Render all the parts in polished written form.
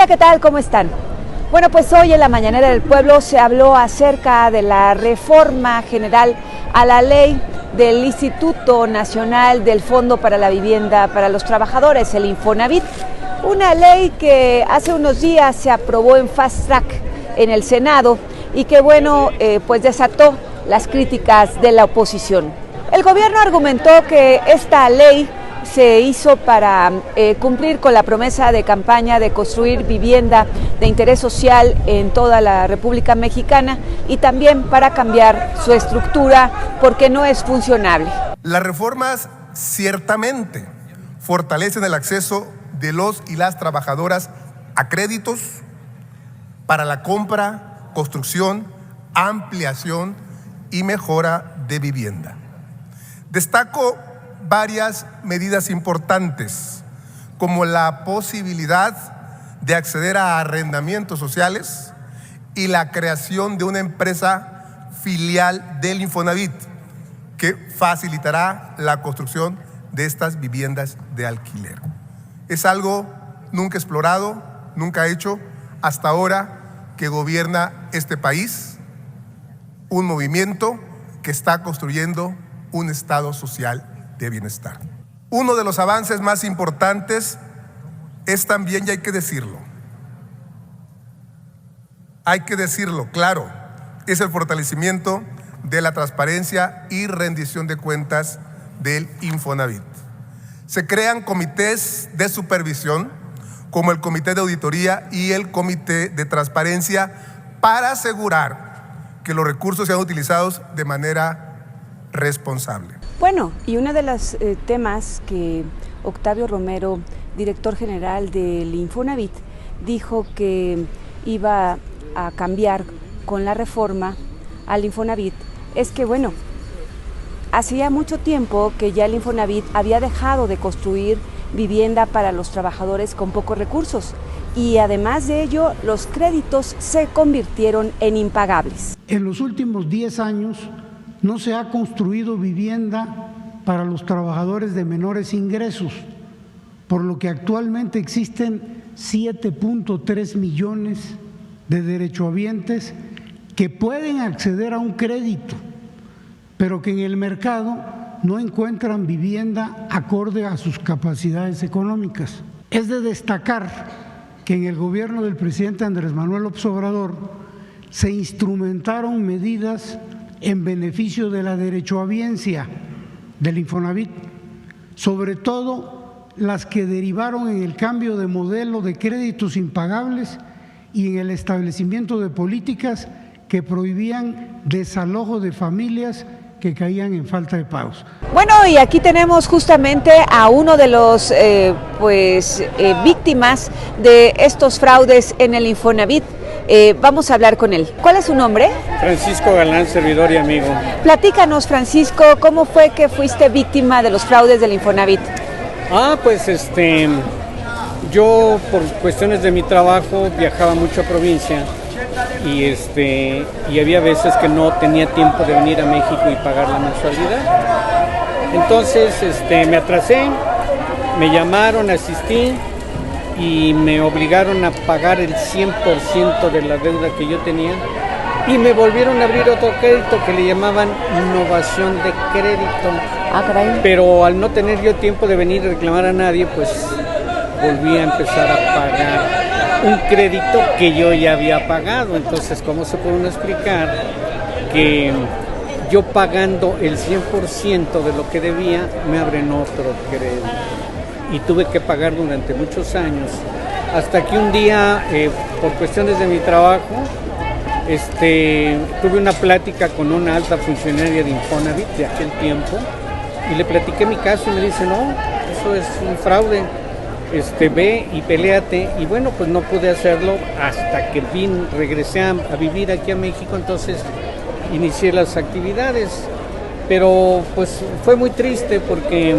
Hola, ¿qué tal? ¿Cómo están? Bueno, pues hoy en la Mañanera del Pueblo se habló acerca de la reforma general a la ley del Instituto Nacional del Fondo para la Vivienda para los Trabajadores, el Infonavit, una ley que hace unos días se aprobó en fast track en el Senado y que, bueno, pues desató las críticas de la oposición. El gobierno argumentó que esta ley se hizo para cumplir con la promesa de campaña de construir vivienda de interés social en toda la República Mexicana y también para cambiar su estructura porque no es funcionable. Las reformas ciertamente fortalecen el acceso de los y las trabajadoras a créditos para la compra, construcción, ampliación y mejora de vivienda. Destaco varias medidas importantes, como la posibilidad de acceder a arrendamientos sociales y la creación de una empresa filial del Infonavit que facilitará la construcción de estas viviendas de alquiler. Es algo nunca explorado, nunca hecho hasta ahora que gobierna este país, un movimiento que está construyendo un Estado social de bienestar. Uno de los avances más importantes es también, y hay que decirlo, claro, es el fortalecimiento de la transparencia y rendición de cuentas del Infonavit. Se crean comités de supervisión, como el Comité de Auditoría y el Comité de Transparencia, para asegurar que los recursos sean utilizados de manera responsable. Bueno, y uno de los temas que Octavio Romero, director general del Infonavit, dijo que iba a cambiar con la reforma al Infonavit es que, bueno, hacía mucho tiempo que ya el Infonavit había dejado de construir vivienda para los trabajadores con pocos recursos y además de ello los créditos se convirtieron en impagables. En los últimos 10 años no se ha construido vivienda para los trabajadores de menores ingresos, por lo que actualmente existen 7.3 millones de derechohabientes que pueden acceder a un crédito, pero que en el mercado no encuentran vivienda acorde a sus capacidades económicas. Es de destacar que en el gobierno del presidente Andrés Manuel López Obrador se instrumentaron medidas en beneficio de la derechohabiencia del Infonavit, sobre todo las que derivaron en el cambio de modelo de créditos impagables y en el establecimiento de políticas que prohibían desalojo de familias que caían en falta de pagos. Bueno, y aquí tenemos justamente a uno de los víctimas de estos fraudes en el Infonavit. Vamos a hablar con él. ¿Cuál es su nombre? Francisco Galán, servidor y amigo. Platícanos, Francisco, ¿cómo fue que fuiste víctima de los fraudes del Infonavit? Pues yo por cuestiones de mi trabajo viajaba mucho a provincia y había veces que no tenía tiempo de venir a México y pagar la mensualidad. Entonces me atrasé, me llamaron, asistí y me obligaron a pagar el 100% de la deuda que yo tenía y me volvieron a abrir otro crédito que le llamaban innovación de crédito. Caray. Pero al no tener yo tiempo de venir a reclamar a nadie, pues volví a empezar a pagar un crédito que yo ya había pagado. Entonces, ¿cómo se puede uno explicar que yo pagando el 100% de lo que debía, me abren otro crédito? Y tuve que pagar durante muchos años, hasta que un día, por cuestiones de mi trabajo, tuve una plática con una alta funcionaria de Infonavit de aquel tiempo, y le platiqué mi caso y me dice, no, eso es un fraude, ve y peléate. Y bueno, pues no pude hacerlo hasta que regresé a vivir aquí a México, entonces inicié las actividades, pero pues fue muy triste porque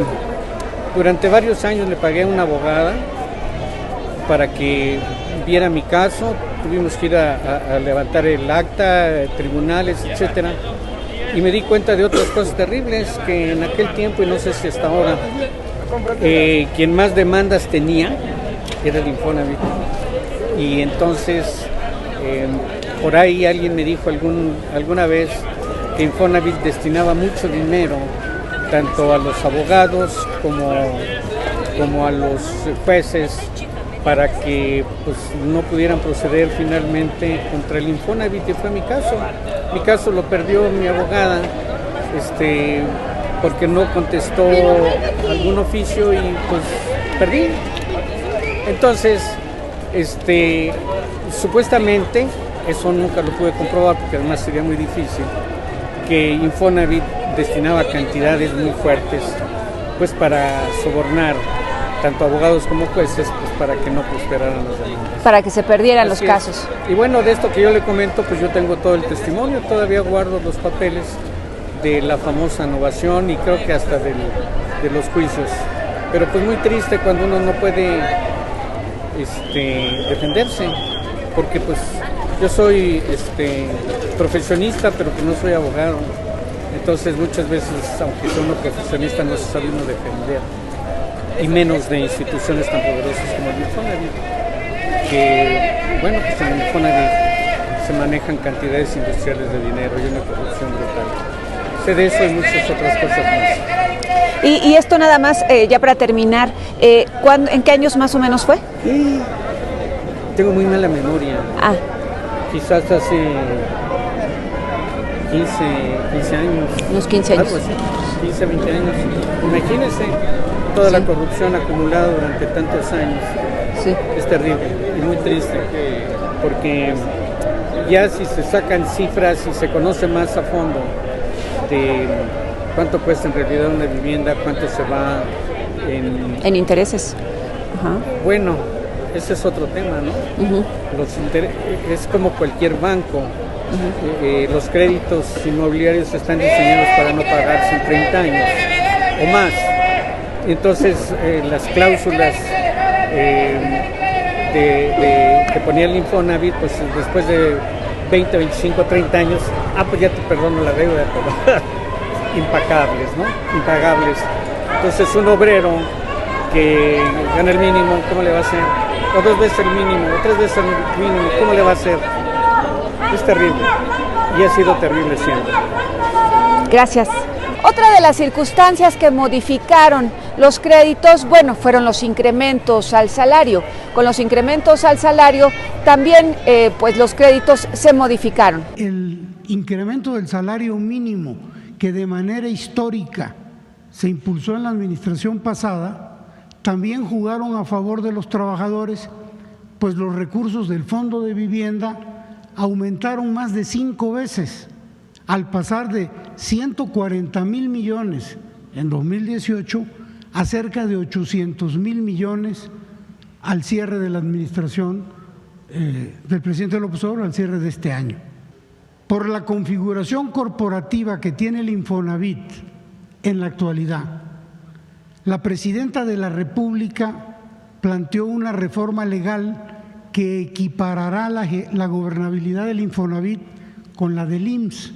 durante varios años le pagué a una abogada para que viera mi caso. Tuvimos que ir a levantar el acta, tribunales, etcétera. Y me di cuenta de otras cosas terribles que en aquel tiempo, y no sé si hasta ahora, quien más demandas tenía era el Infonavit. Y entonces, por ahí alguien me dijo alguna vez que Infonavit destinaba mucho dinero tanto a los abogados como a los jueces para que pues, no pudieran proceder finalmente contra el Infonavit, y fue mi caso. Mi caso lo perdió mi abogada porque no contestó algún oficio y pues perdí. Entonces, supuestamente, eso nunca lo pude comprobar porque además sería muy difícil, que Infonavit destinaba cantidades muy fuertes pues para sobornar tanto abogados como jueces, pues para que no prosperaran las demandas. Para que se perdieran los casos. Y bueno, de esto que yo le comento, pues yo tengo todo el testimonio, todavía guardo los papeles de la famosa novación y creo que hasta de los juicios. Pero pues muy triste cuando uno no puede defenderse, porque pues yo soy profesionista, pero que no soy abogado. Entonces muchas veces, aunque sea uno profesionista, no se sabe uno defender, y menos de instituciones tan poderosas como el Infonavit, que bueno, pues en el Infonavit se manejan cantidades industriales de dinero y una corrupción brutal. Sé de eso y muchas otras cosas más. Y esto nada más, ya para terminar, ¿en qué años más o menos fue? Tengo muy mala memoria. Quizás hace 15 años. Unos 15 años. Algo así, 15, 20 años. Imagínense toda la corrupción acumulada durante tantos años. Sí. Es terrible y muy triste, porque ya si se sacan cifras y se conoce más a fondo de cuánto cuesta en realidad una vivienda, cuánto se va en intereses. Ajá. Bueno, ese es otro tema, ¿no? Uh-huh. Es como cualquier banco. Uh-huh. Los créditos inmobiliarios están diseñados para no pagarse en 30 años o más. Entonces, las cláusulas que ponía el Infonavit, pues después de 20, 25, 30 años, pues ya te perdono la deuda, pero impagables, ¿no? Impagables. Entonces, un obrero que gana el mínimo, ¿cómo le va a hacer? O 2 veces el mínimo, o 3 veces el mínimo, ¿cómo le va a hacer? Es terrible, y ha sido terrible siempre. Gracias. Otra de las circunstancias que modificaron los créditos, bueno, fueron los incrementos al salario. Con los incrementos al salario también pues los créditos se modificaron. El incremento del salario mínimo que de manera histórica se impulsó en la administración pasada, también jugaron a favor de los trabajadores, pues los recursos del Fondo de Vivienda aumentaron más de 5 veces, al pasar de 140,000 millones en 2018 a cerca de 800,000 millones al cierre de la administración del presidente López Obrador, al cierre de este año. Por la configuración corporativa que tiene el Infonavit en la actualidad, la presidenta de la República planteó una reforma legal que equiparará la gobernabilidad del Infonavit con la del IMSS,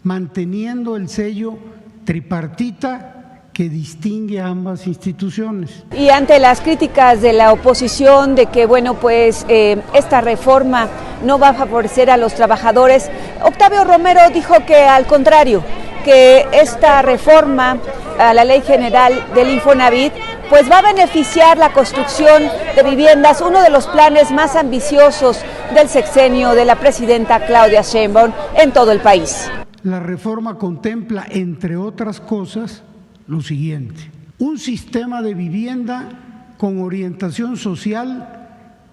manteniendo el sello tripartita que distingue a ambas instituciones. Y ante las críticas de la oposición de que, bueno, pues esta reforma no va a favorecer a los trabajadores, Octavio Romero dijo que al contrario, que esta reforma a la Ley General del Infonavit pues va a beneficiar la construcción de viviendas, uno de los planes más ambiciosos del sexenio de la presidenta Claudia Sheinbaum en todo el país. La reforma contempla, entre otras cosas, lo siguiente: un sistema de vivienda con orientación social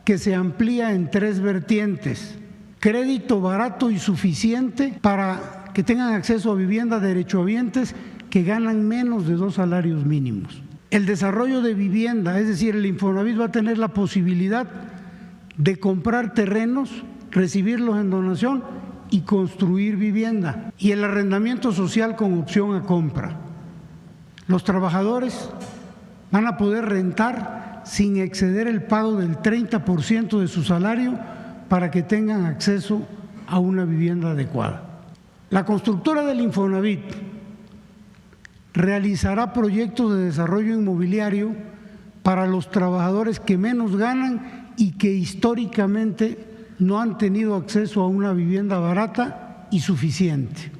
que se amplía en 3 vertientes: crédito barato y suficiente para que tengan acceso a vivienda derechohabientes que ganan menos de 2 salarios mínimos. El desarrollo de vivienda, es decir, el Infonavit va a tener la posibilidad de comprar terrenos, recibirlos en donación y construir vivienda. Y el arrendamiento social con opción a compra. Los trabajadores van a poder rentar sin exceder el pago del 30% de su salario para que tengan acceso a una vivienda adecuada. La constructora del Infonavit realizará proyectos de desarrollo inmobiliario para los trabajadores que menos ganan y que históricamente no han tenido acceso a una vivienda barata y suficiente.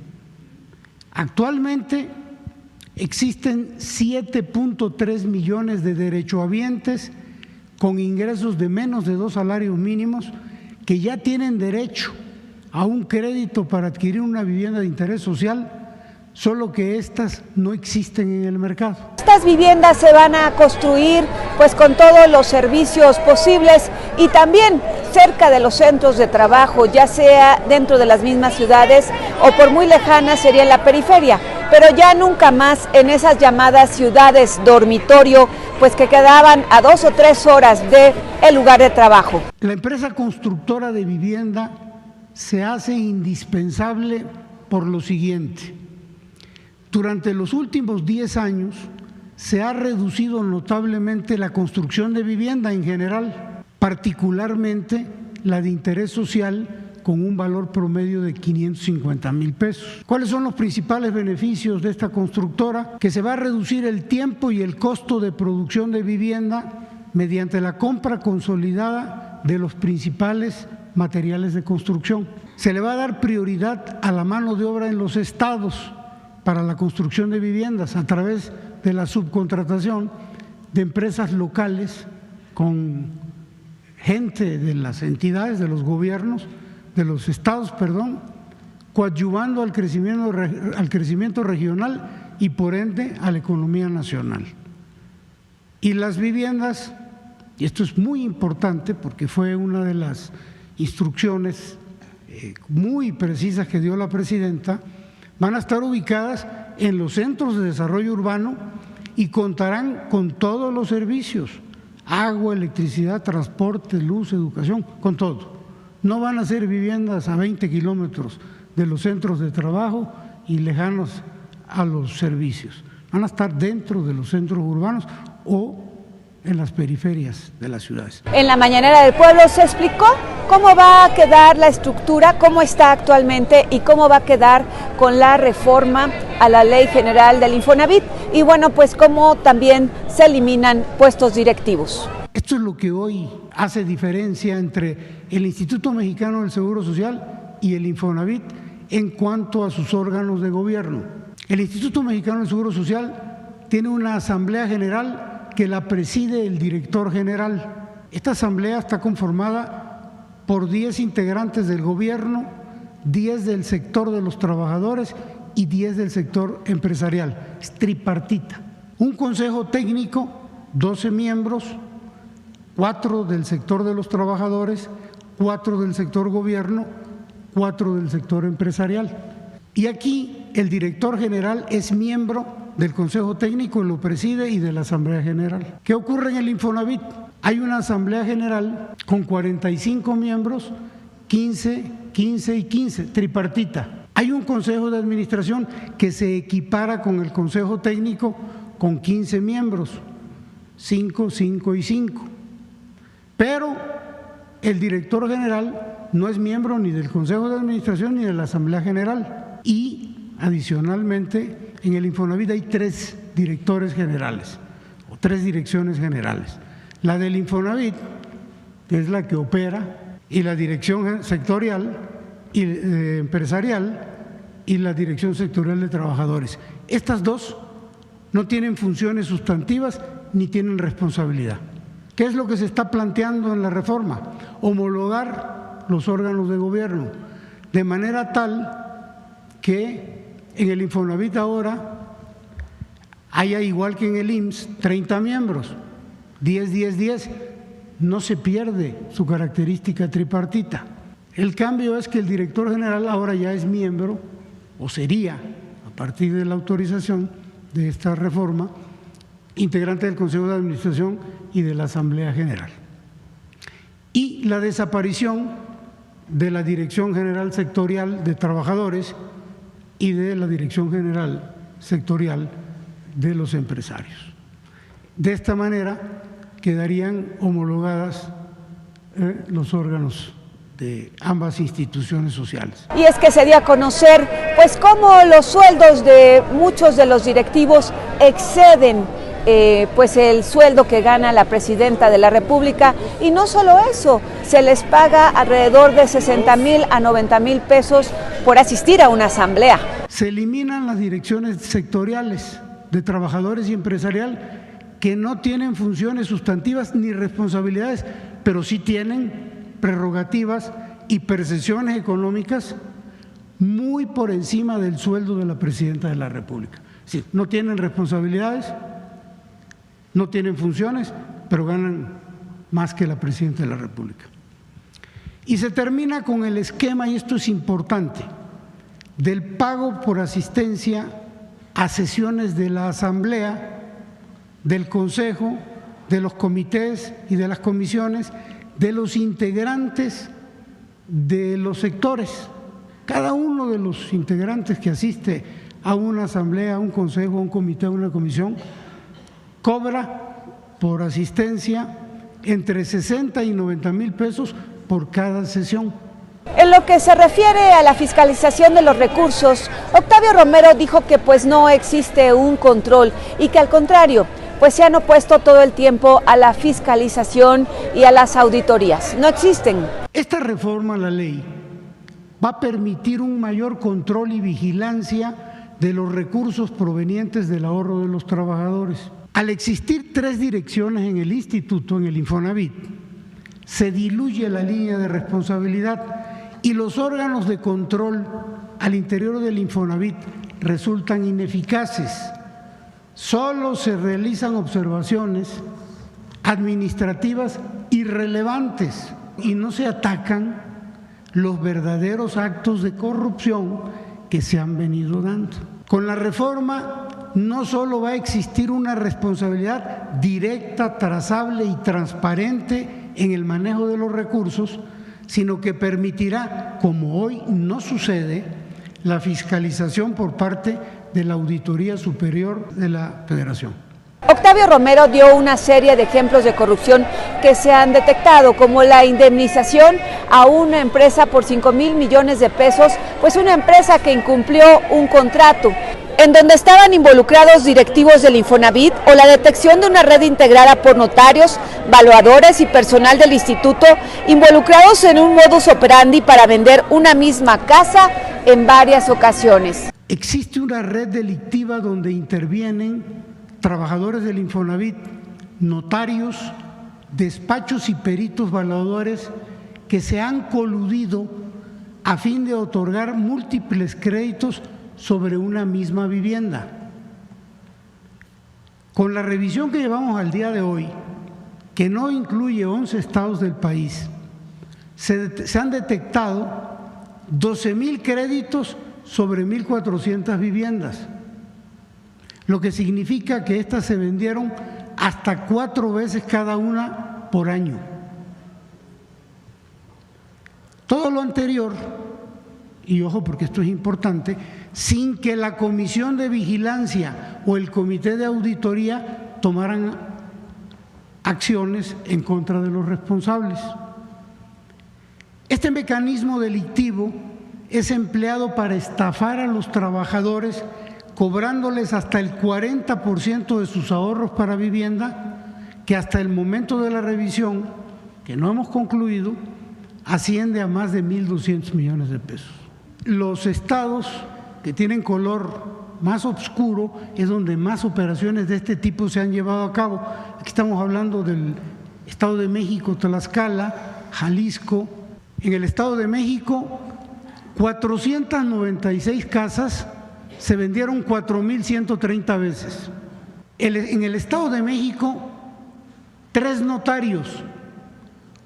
Actualmente existen 7.3 millones de derechohabientes con ingresos de menos de 2 salarios mínimos que ya tienen derecho a un crédito para adquirir una vivienda de interés social, solo que estas no existen en el mercado. Estas viviendas se van a construir pues con todos los servicios posibles y también cerca de los centros de trabajo, ya sea dentro de las mismas ciudades o por muy lejanas sería en la periferia, pero ya nunca más en esas llamadas ciudades dormitorio, pues que quedaban a 2 o 3 horas del lugar de trabajo. La empresa constructora de vivienda se hace indispensable por lo siguiente. Durante los últimos 10 años se ha reducido notablemente la construcción de vivienda en general, particularmente la de interés social con un valor promedio de 550,000 pesos. ¿Cuáles son los principales beneficios de esta constructora? Que se va a reducir el tiempo y el costo de producción de vivienda mediante la compra consolidada de los principales materiales de construcción. Se le va a dar prioridad a la mano de obra en los estados para la construcción de viviendas a través de la subcontratación de empresas locales con gente de las entidades, de los gobiernos, de los estados, coadyuvando al crecimiento regional y por ende a la economía nacional. Y las viviendas, y esto es muy importante porque fue una de las instrucciones muy precisas que dio la presidenta, van a estar ubicadas en los centros de desarrollo urbano y contarán con todos los servicios, agua, electricidad, transporte, luz, educación, con todo. No van a ser viviendas a 20 kilómetros de los centros de trabajo y lejanos a los servicios. Van a estar dentro de los centros urbanos o en las periferias de las ciudades. En la mañanera del pueblo se explicó cómo va a quedar la estructura, cómo está actualmente y cómo va a quedar con la reforma a la Ley General del Infonavit y bueno, pues cómo también se eliminan puestos directivos. Esto es lo que hoy hace diferencia entre el Instituto Mexicano del Seguro Social y el Infonavit en cuanto a sus órganos de gobierno. El Instituto Mexicano del Seguro Social tiene una asamblea general que la preside el director general. Esta asamblea está conformada por 10 integrantes del gobierno, 10 del sector de los trabajadores y 10 del sector empresarial. Es tripartita. Un consejo técnico, 12 miembros, 4 del sector de los trabajadores, 4 del sector gobierno, 4 del sector empresarial. Y aquí el director general es miembro del Consejo Técnico, lo preside, y de la Asamblea General. ¿Qué ocurre en el Infonavit? Hay una Asamblea General con 45 miembros, 15 y 15, tripartita. Hay un Consejo de Administración que se equipara con el Consejo Técnico con 15 miembros, 5, 5 y 5. Pero el director general no es miembro ni del Consejo de Administración ni de la Asamblea General. Y adicionalmente en el Infonavit hay 3 directores generales o 3 direcciones generales. La del Infonavit, que es la que opera, y la dirección sectorial y empresarial y la dirección sectorial de trabajadores. Estas 2 no tienen funciones sustantivas ni tienen responsabilidad. ¿Qué es lo que se está planteando en la reforma? Homologar los órganos de gobierno de manera tal que en el Infonavit ahora haya, igual que en el IMSS, 30 miembros, 10, no se pierde su característica tripartita. El cambio es que el director general ahora ya es miembro, o sería, a partir de la autorización de esta reforma, integrante del Consejo de Administración y de la Asamblea General. Y la desaparición de la Dirección General Sectorial de Trabajadores y de la Dirección General Sectorial de los Empresarios. De esta manera quedarían homologadas los órganos de ambas instituciones sociales. Y es que se dio a conocer pues cómo los sueldos de muchos de los directivos exceden pues el sueldo que gana la presidenta de la República, y no solo eso, se les paga alrededor de 60,000 a 90,000 pesos por asistir a una asamblea. Se eliminan las direcciones sectoriales de trabajadores y empresarial que no tienen funciones sustantivas ni responsabilidades, pero sí tienen prerrogativas y percepciones económicas muy por encima del sueldo de la presidenta de la República. Sí, no tienen responsabilidades, no tienen funciones, pero ganan más que la presidenta de la República. Y se termina con el esquema, y esto es importante, del pago por asistencia a sesiones de la Asamblea, del Consejo, de los comités y de las comisiones, de los integrantes de los sectores. Cada uno de los integrantes que asiste a una asamblea, a un consejo, a un comité, a una comisión, cobra por asistencia entre 60 y 90,000 pesos por cada sesión. En lo que se refiere a la fiscalización de los recursos, Octavio Romero dijo que pues no existe un control y que al contrario, pues se han opuesto todo el tiempo a la fiscalización y a las auditorías. No existen. Esta reforma a la ley va a permitir un mayor control y vigilancia de los recursos provenientes del ahorro de los trabajadores. Al existir 3 direcciones en el instituto, en el Infonavit, se diluye la línea de responsabilidad y los órganos de control al interior del Infonavit resultan ineficaces. Solo se realizan observaciones administrativas irrelevantes y no se atacan los verdaderos actos de corrupción que se han venido dando. Con la reforma no solo va a existir una responsabilidad directa, trazable y transparente en el manejo de los recursos, sino que permitirá, como hoy no sucede, la fiscalización por parte de la Auditoría Superior de la Federación. Octavio Romero dio una serie de ejemplos de corrupción que se han detectado, como la indemnización a una empresa por 5,000 millones de pesos, pues una empresa que incumplió un contrato, en donde estaban involucrados directivos del Infonavit, o la detección de una red integrada por notarios, valuadores y personal del instituto involucrados en un modus operandi para vender una misma casa en varias ocasiones. Existe una red delictiva donde intervienen trabajadores del Infonavit, notarios, despachos y peritos valuadores que se han coludido a fin de otorgar múltiples créditos sobre una misma vivienda. Con la revisión que llevamos al día de hoy, que no incluye 11 estados del país, se han detectado 12,000 créditos sobre 1,400 viviendas, lo que significa que estas se vendieron hasta 4 veces cada una por año. Todo lo anterior, y ojo porque esto es importante, sin que la Comisión de Vigilancia o el Comité de Auditoría tomaran acciones en contra de los responsables. Este mecanismo delictivo es empleado para estafar a los trabajadores, cobrándoles hasta el 40% de sus ahorros para vivienda, que hasta el momento de la revisión, que no hemos concluido, asciende a más de 1,200 millones de pesos. Los estados que tienen color más oscuro es donde más operaciones de este tipo se han llevado a cabo. Aquí estamos hablando del Estado de México, Tlaxcala, Jalisco. En el Estado de México, 496 casas se vendieron 4,130 veces. En el Estado de México, 3 notarios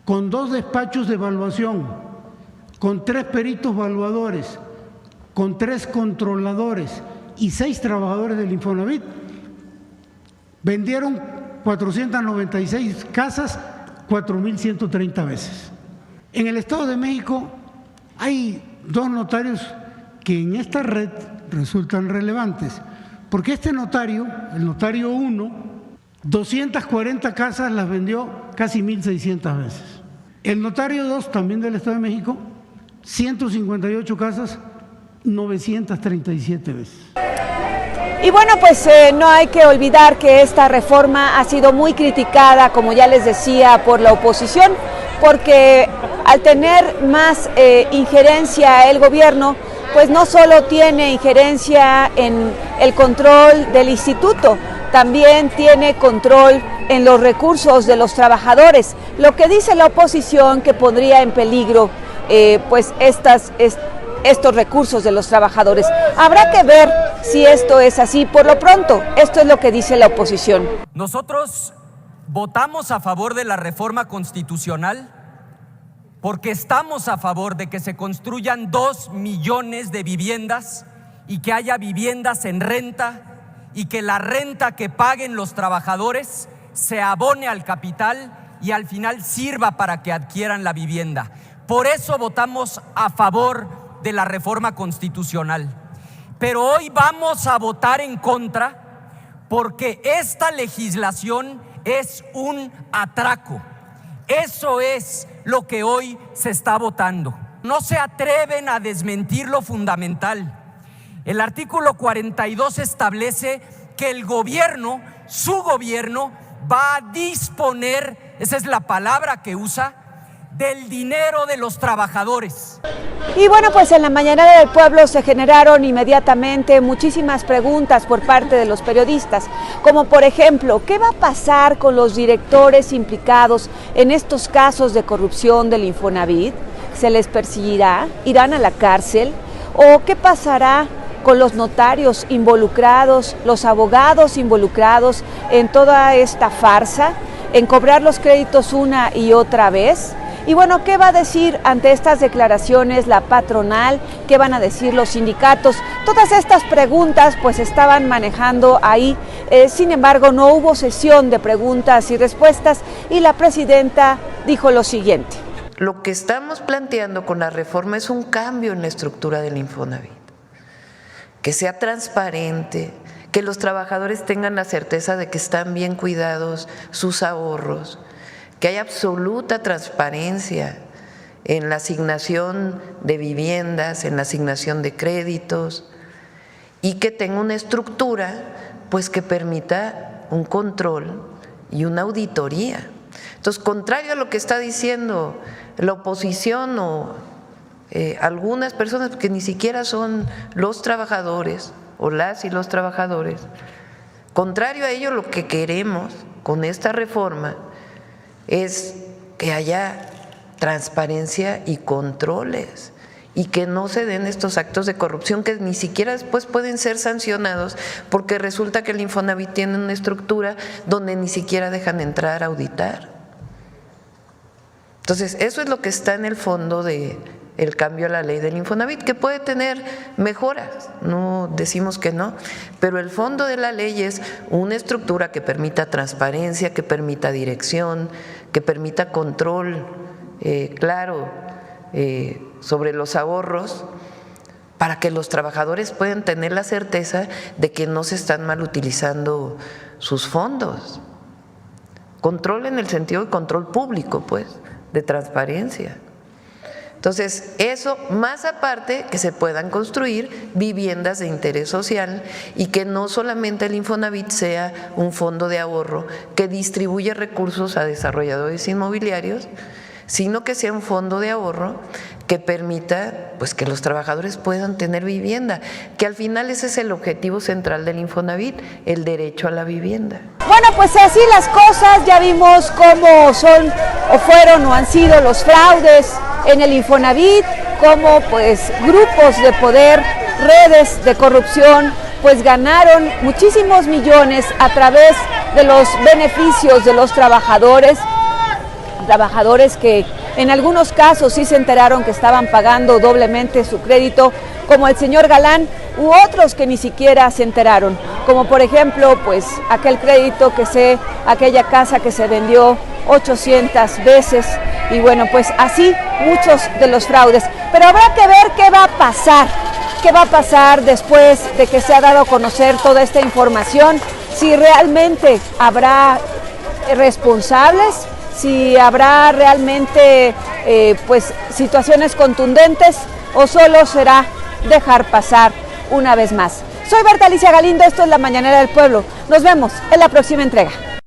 con 2 despachos de evaluación, con 3 peritos evaluadores, con 3 controladores y 6 trabajadores del Infonavit, vendieron 496 casas 4,130 veces. En el Estado de México hay 2 notarios que en esta red resultan relevantes, porque este notario, el notario 1, 240 casas las vendió casi 1,600 veces. El notario 2, también del Estado de México, 158 casas, 937 veces. Y bueno, pues no hay que olvidar que esta reforma ha sido muy criticada, como ya les decía, por la oposición, porque al tener más injerencia el gobierno, pues no solo tiene injerencia en el control del instituto, también tiene control en los recursos de los trabajadores, lo que dice la oposición que pondría en peligro pues estos recursos de los trabajadores. Habrá que ver si esto es así. Por lo pronto, esto es lo que dice la oposición. Nosotros votamos a favor de la reforma constitucional porque estamos a favor de que se construyan 2 millones de viviendas y que haya viviendas en renta y que la renta que paguen los trabajadores se abone al capital y al final sirva para que adquieran la vivienda. Por eso votamos a favor de la reforma constitucional. Pero hoy vamos a votar en contra porque esta legislación es un atraco. Eso es lo que hoy se está votando. No se atreven a desmentir lo fundamental. El artículo 42 establece que el gobierno, su gobierno, va a disponer, esa es la palabra que usa, del dinero de los trabajadores. Y bueno, pues en la Mañanera del Pueblo se generaron inmediatamente muchísimas preguntas por parte de los periodistas, como por ejemplo, ¿qué va a pasar con los directores implicados en estos casos de corrupción del Infonavit? ¿Se les perseguirá? ¿Irán a la cárcel? ¿O qué pasará con los notarios involucrados, los abogados involucrados en toda esta farsa, en cobrar los créditos una y otra vez? Y bueno, ¿qué va a decir ante estas declaraciones la patronal? ¿Qué van a decir los sindicatos? Todas estas preguntas pues estaban manejando ahí. Sin embargo, no hubo sesión de preguntas y respuestas y la presidenta dijo lo siguiente. Lo que estamos planteando con la reforma es un cambio en la estructura del Infonavit. Que sea transparente, que los trabajadores tengan la certeza de que están bien cuidados sus ahorros, que haya absoluta transparencia en la asignación de viviendas, en la asignación de créditos y que tenga una estructura pues que permita un control y una auditoría. Entonces, contrario a lo que está diciendo la oposición o algunas personas que ni siquiera son los trabajadores o las y los trabajadores, contrario a ello, lo que queremos con esta reforma es que haya transparencia y controles y que no se den estos actos de corrupción que ni siquiera después pueden ser sancionados porque resulta que el Infonavit tiene una estructura donde ni siquiera dejan entrar a auditar. Entonces, eso es lo que está en el fondo de el cambio a la ley del Infonavit, que puede tener mejoras, no decimos que no, pero el fondo de la ley es una estructura que permita transparencia, que permita dirección, que permita control claro sobre los ahorros, para que los trabajadores puedan tener la certeza de que no se están mal utilizando sus fondos. Control en el sentido de control público, pues, de transparencia. Entonces, eso más aparte que se puedan construir viviendas de interés social y que no solamente el Infonavit sea un fondo de ahorro que distribuye recursos a desarrolladores inmobiliarios, sino que sea un fondo de ahorro que permita pues que los trabajadores puedan tener vivienda, que al final ese es el objetivo central del Infonavit, el derecho a la vivienda. Bueno, pues así las cosas, ya vimos cómo son o fueron o han sido los fraudes en el Infonavit, cómo pues grupos de poder, redes de corrupción, pues ganaron muchísimos millones a través de los beneficios de los trabajadores que en algunos casos sí se enteraron que estaban pagando doblemente su crédito, como el señor Galán, u otros que ni siquiera se enteraron, como por ejemplo, pues aquel crédito aquella casa que se vendió 800 veces, y bueno, pues así muchos de los fraudes. Pero habrá que ver qué va a pasar después de que se ha dado a conocer toda esta información, si realmente habrá responsables, si habrá realmente pues situaciones contundentes o solo será dejar pasar una vez más. Soy Berta Alicia Galindo, esto es La Mañanera del Pueblo. Nos vemos en la próxima entrega.